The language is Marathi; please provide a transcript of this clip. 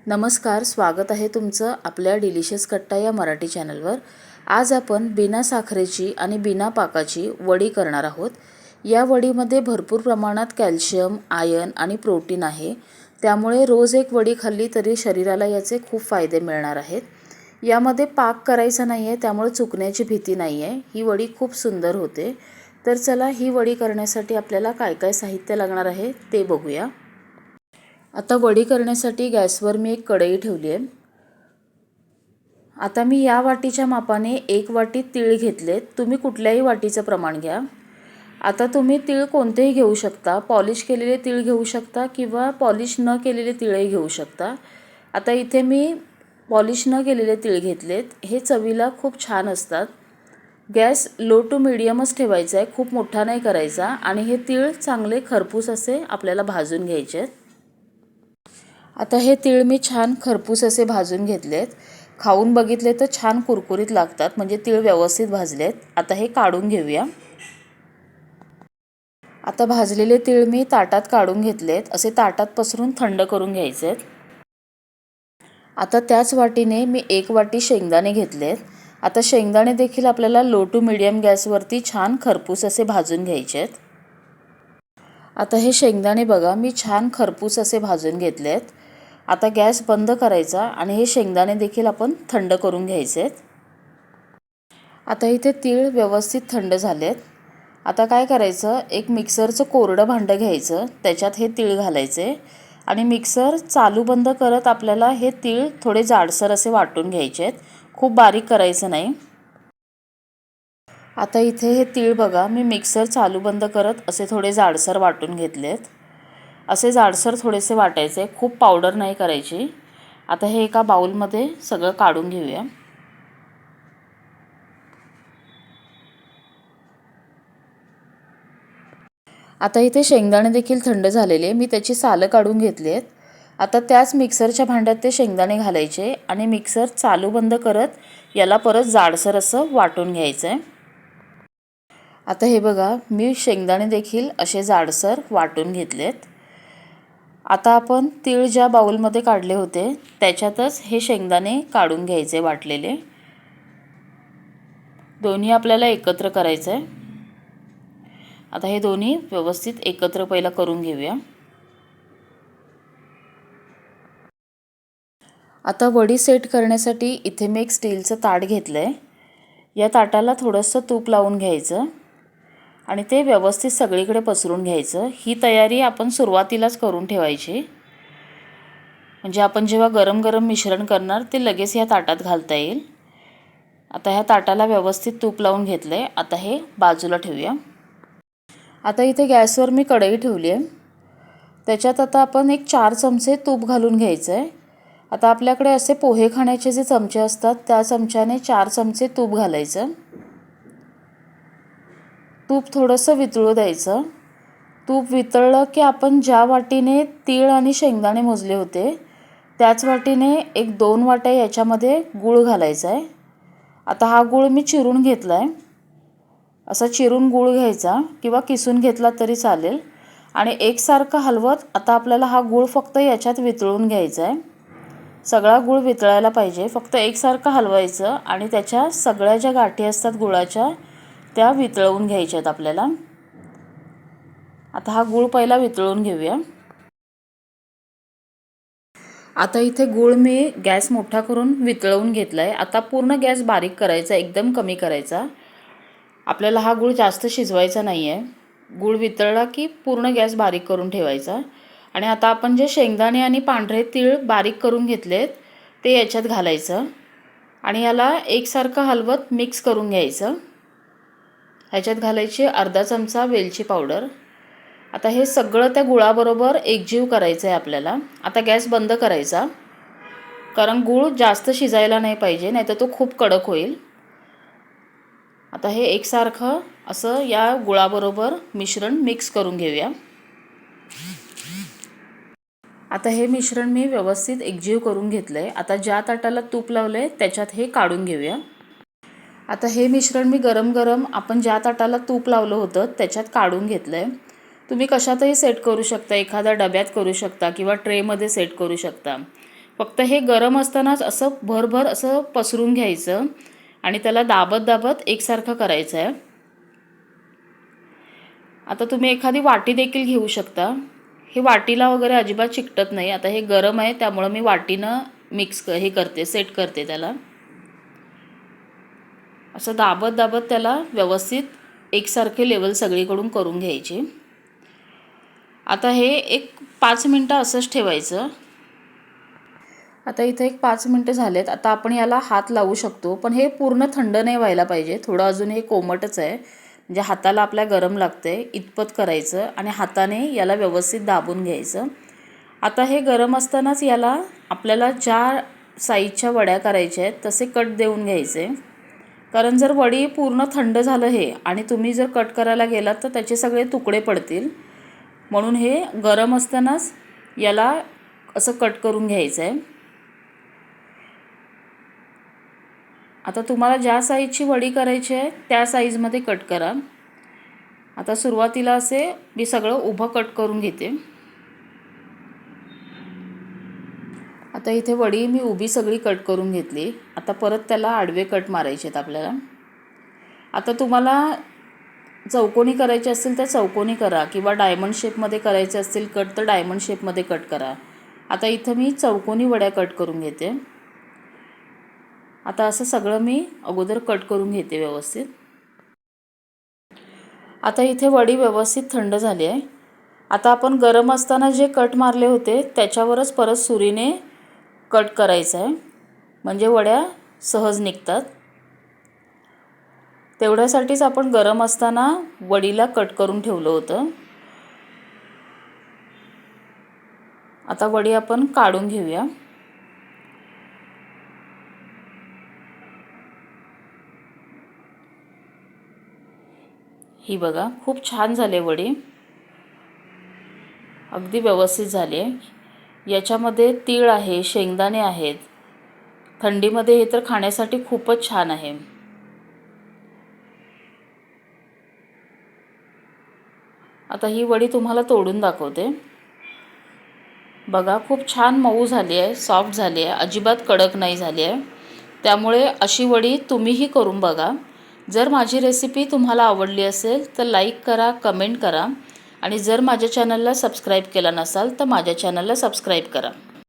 नमस्कार, स्वागत आहे तुमचं आपल्या डिलिशियस कट्टा या मराठी चॅनलवर। आज आपण बिना साखरेची आणि बिना पाकाची वडी करणार आहोत। या वडीमध्ये भरपूर प्रमाणात कॅल्शियम, आयर्न आणि प्रोटीन आहे। त्यामुळे रोज एक वडी खाल्ली तरी शरीराला याचे खूप फायदे मिळणार आहेत। यामध्ये पाक करायचा नाही आहे, त्यामुळे चुकण्याची भीती नाही आहे। ही वडी खूप सुंदर होते। तर चला ही वडी करण्यासाठी आपल्याला काय काय साहित्य लागणार आहे ते बघूया। आता वडी करण्यासाठी गॅसवर मी एक कढई ठेवली आहे। आता मी या वाटीच्या मापाने 1 वाटी तीळ घेतलेत। तुम्ही कुठल्याही वाटीचं प्रमाण घ्या। आता तुम्ही तीळ कोणतेही घेऊ शकता, पॉलिश केलेले तीळ घेऊ शकता किंवा पॉलिश न केलेले तीळही घेऊ शकता। आता इथे मी पॉलिश न केलेले तीळ घेतलेत। हे चवीला खूप छान असतात। गॅस लो टू मीडियमच ठेवायचा आहे, खूप मोठा नाही करायचा। आणि हे तीळ चांगले खरपूस असे आपल्याला भाजून घ्यायचे आहेत। आता हे तीळ मी छान खरपूस असे भाजून घेतलेत। खाऊन बघितले तर छान कुरकुरीत लागतात, म्हणजे तीळ व्यवस्थित भाजलेत। आता हे काढून घेऊया। आता भाजलेले तीळ मी ताटात काढून घेतलेत। असे ताटात पसरून थंड करून घ्यायचे। आता त्याच वाटीने मी 1 वाटी शेंगदाणे घेतलेत। आता शेंगदाणे देखील आपल्याला लो टू मीडियम गॅसवरती छान खरपूस असे भाजून घ्यायचे आहेत। आता हे शेंगदाणे बघा मी छान खरपूस असे भाजून घेतलेत। आता गॅस बंद करायचा आणि हे शेंगदाणे देखील आपण थंड करून घ्यायचे आहेत। आता इथे तीळ व्यवस्थित थंड झालेत। आता काय करायचं, एक मिक्सरचं कोरडं भांडं घ्यायचं, त्याच्यात हे तीळ घालायचे आणि मिक्सर चालू बंद करत आपल्याला हे तीळ थोडे जाडसर असे वाटून घ्यायचे आहेत, खूप बारीक करायचं नाही। आता इथे हे तीळ बघा मी मिक्सर चालू बंद करत असे थोडे जाडसर वाटून घेतलेत। असे जाडसर थोडेसे वाटायचे, खूप पावडर नाही करायची। आता हे एका बाउलमध्ये सगळं काढून घेऊया। आता इथे शेंगदाणे देखील थंड झालेले, मी त्याची सालं काढून घेतली आहेत। आता त्याच मिक्सरच्या भांड्यात ते शेंगदाणे घालायचे आणि मिक्सर चालू बंद करत याला परत जाडसर असं वाटून घ्यायचं आहे। आता हे बघा मी शेंगदाणे देखील असे जाडसर वाटून घेतलेत। आता आपण तीळ ज्या बाउलमध्ये काढले होते त्याच्यातच हे शेंगदाणे काढून घ्यायचे वाटलेले। दोन्ही आपल्याला एकत्र करायचं आहे। आता हे दोन्ही व्यवस्थित एकत्र पहिला करून घेऊया। आता वडी सेट करण्यासाठी इथे मी एक स्टीलचं ताट घेतलं आहे। या ताटाला थोडंसं तूप लावून घ्यायचं आणि ते व्यवस्थित सगळीकडे पसरून घ्यायचं। ही तयारी आपण सुरुवातीलाच करून ठेवायची, म्हणजे आपण जेव्हा गरम गरम मिश्रण करणार ते लगेच ह्या ताटात घालता येईल। आता ह्या ताटाला व्यवस्थित तूप लावून घेतलं आहे। आता हे बाजूला ठेवूया। आता इथे गॅसवर मी कढई ठेवली आहे, त्याच्यात आता आपण एक 4 चमचे तूप घालून घ्यायचं आहे। आता आपल्याकडे असे पोहे खाण्याचे जे चमचे असतात त्या चमच्याने 4 चमचे तूप घालायचं। तूप थोडंसं वितळू द्यायचं। तूप वितळलं की आपण ज्या वाटीने तीळ आणि शेंगदाणे मोजले होते त्याच वाटीने एक 2 वाट्या याच्यामध्ये गूळ घालायचा आहे। आता हा गूळ मी चिरून घेतला आहे। असा चिरून गूळ घ्यायचा किंवा किसून घेतला तरी चालेल आणि एकसारखं हलवत आता आपल्याला हा गूळ फक्त याच्यात वितळून घ्यायचा आहे। सगळा गूळ वितळायला पाहिजे, फक्त एकसारखं हलवायचं आणि त्याच्या सगळ्या ज्या गाठी असतात गुळाच्या त्या वितळवून घ्यायच्या आहेत आपल्याला। आता हा गूळ पहिला वितळून घेऊया। आता इथे गूळ मी गॅस मोठा करून वितळवून घेतला आहे। आता पूर्ण गॅस बारीक करायचा, एकदम कमी करायचा। आपल्याला हा गूळ जास्त शिजवायचा नाही आहे। गूळ वितळला की पूर्ण गॅस बारीक करून ठेवायचा आणि आता आपण जे शेंगदाणे आणि पांढरे तीळ बारीक करून घेतलेत ते याच्यात घालायचं आणि याला एकसारखं हलवत मिक्स करून घ्यायचं। ह्याच्यात घालायची अर्धा चमचा वेलची पावडर। आता हे सगळं त्या गुळाबरोबर एकजीव करायचं आहे आपल्याला। आता गॅस बंद करायचा, कारण गूळ जास्त शिजायला नाही पाहिजे, नाहीतर तो खूप कडक होईल। आता हे एकसारखं असं या गुळाबरोबर मिश्रण मिक्स करून घेऊया। आता हे मिश्रण मी व्यवस्थित एकजीव करून घेतलं आहे। आता ज्या ताटाला तूप लावलं आहे त्याच्यात हे काढून घेऊया। आता हे मिश्रण मी गरम गरम आपण ज्या ताटाला तूप लावलं होतं त्याच्यात काढून घेतलं आहे। तुम्ही कशातही सेट करू शकता, एखाद्या डब्यात करू शकता किंवा ट्रेमध्ये सेट करू शकता, फक्त हे गरम असतानाच असं भरभर असं पसरून घ्यायचं आणि त्याला दाबत दाबत एकसारखं करायचं आहे. आता तुम्ही एखादी वाटी देखील घेऊ शकता. हे वाटीला वगैरे अजिबात चिकटत नाही. आता हे गरम आहे त्यामुळं मी वाटीनं हे करते, सेट करते त्याला. असं दाबत दाबत त्याला व्यवस्थित एकसारखे लेवल सगळीकडून करून घ्यायचे. आता हे एक 5 मिनटं असंच ठेवायचं. आता इथे एक 5 मिनटं झालेत. आता आपण याला हात लावू शकतो, पण हे पूर्ण थंड नाही व्हायला पाहिजे. थोडं अजून हे कोमटच आहे, म्हणजे हाताला आपल्या गरम लागते इतपत करायचं आणि हाताने याला व्यवस्थित दाबून घ्यायचं. आता हे गरम असतानाच याला आपल्याला ज्या साईजच्या वड्या करायच्या आहेत तसे कट देऊन घ्यायचे. कारण जर वडी पूर्ण थंड झालं हे आणि तुम्ही जर कट करायला गेलात तर त्याचे सगळे तुकडे पडतील. म्हणून हे गरम असतानाच याला असं कट करून घ्यायचं आहे. आता तुम्हाला ज्या साईजची वडी करायची आहे त्या साईजमध्ये कट करा. आता सुरुवातीला असे मी सगळं उभं कट करून घेते. आता इथे वडी मी उभी सगळी कट करून घेतली. आता परत त्याला आडवे कट मारायचे आहेत आपल्याला. आता तुम्हाला चौकोनी करायचे असतील तर चौकोनी करा किंवा डायमंड शेपमध्ये करायचे असतील कट तर डायमंड शेपमध्ये कट करा. आता इथं मी चौकोनी वड्या कट करून घेते. आता असं सगळं मी अगोदर कट करून घेते व्यवस्थित. आता इथे वडी व्यवस्थित थंड झाली आहे. आता आपण गरम असताना जे कट मारले होते त्याच्यावरच परत सुरीने कट करायचं आहे, म्हणजे वड्या सहज निघतात. तेवढ्यासाठीच आपण गरम असताना वडीला कट करून ठेवलं होतं. आता वडी आपण काढून घेऊया. ही बघा खूप छान झाले वडी, अगदी व्यवस्थित झाले. याच्यामध्ये तीळ आहे, शेंगदाणे आहेत. थंडीमध्ये हे तर खाण्यासाठी खूपच छान आहे. आता ही वडी तुम्हाला तोडून दाखवते. बघा खूप छान मऊ झाली आहे, सॉफ्ट झाली आहे, अजिबात कडक नाही झाली आहे. त्यामुळे अशी वडी तुम्हीही करून बघा. जर माझी रेसिपी तुम्हाला आवडली असेल तर लाईक करा, कमेंट करा आणि जर माझ्या चॅनलला सबस्क्राईब केला नसाल तर माझ्या चॅनलला सबस्क्राईब करा.